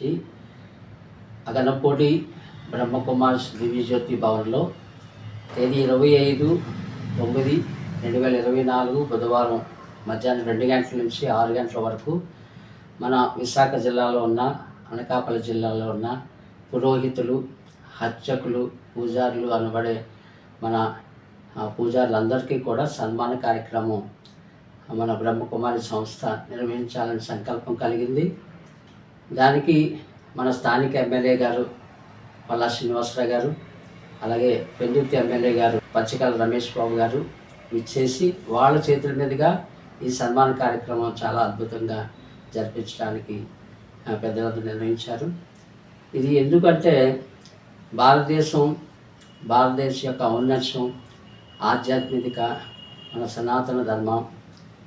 ఈ అగనపూడి బ్రహ్మకుమార్స్ దివ్యజ్యోతి భవన్లో తేదీ 25/9/2024 బుధవారం మధ్యాహ్నం 2 గంటల నుంచి 6 గంటల వరకు మన విశాఖ జిల్లాలో ఉన్న అనకాపల్లి జిల్లాలో ఉన్న పురోహితులు, అర్చకులు, పూజారులు అనబడే మన పూజారులందరికీ కూడా సన్మాన కార్యక్రమం మన బ్రహ్మకుమారి సంస్థ నిర్వహించాలని సంకల్పం కలిగింది. దానికి మన స్థానిక ఎమ్మెల్యే గారు పల్లా శ్రీనివాసరావు గారు, అలాగే పెందుర్తి ఎమ్మెల్యే గారు పచ్చికల రమేష్ బాబు గారు ఇచ్చేసి వాళ్ళ చేతుల మీదుగా ఈ సన్మాన కార్యక్రమం చాలా అద్భుతంగా జరిపించడానికి పెద్దలందరూ నిర్ణయించారు. ఇది ఎందుకంటే భారతదేశం యొక్క ఔన్నత్యం, ఆధ్యాత్మిక, మన సనాతన ధర్మం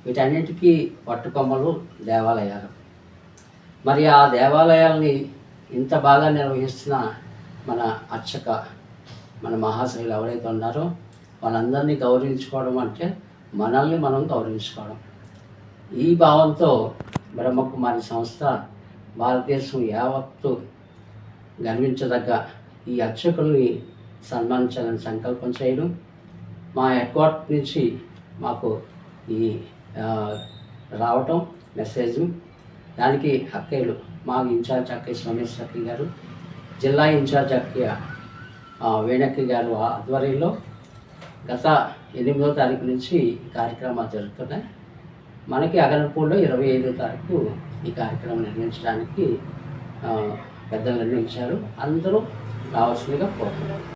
వీటన్నిటికీ పట్టుకొమ్మలు దేవాలయాలు. మరి ఆ దేవాలయాల్ని ఇంత బాగా నిర్వహిస్తున్న మన అర్చక, మన మహాశైలు ఎవరైతే ఉన్నారో వాళ్ళందరినీ గౌరవించుకోవడం అంటే మనల్ని మనం గౌరవించుకోవడం. ఈ భావంతో బ్రహ్మకుమారి సంస్థ భారతదేశం యావత్తు గర్వించదగ్గ ఈ అర్చకుల్ని సన్మానించాలని సంకల్పం చేయడం, మా హెడ్ క్వార్టర్ నుంచి మాకు ఈ రావటం మెసేజ్, దానికి అక్కయ్యలు మా ఇన్ఛార్జ్ అక్కయ్య సోమేశ్వర అక్కయ్య గారు, జిల్లా ఇన్ఛార్జ్ అక్కయ్య వేణక్కయ్య గారు ఆధ్వర్యంలో గత 8వ తారీఖు నుంచి కార్యక్రమాలు జరుగుతున్నాయి. మనకి అగనపూడిలో 25వ తారీఖు ఈ కార్యక్రమం నిర్వహించడానికి పెద్దలు నిర్ణయించారు. అందరూ రావాల్సిందిగా కోరుతున్నారు.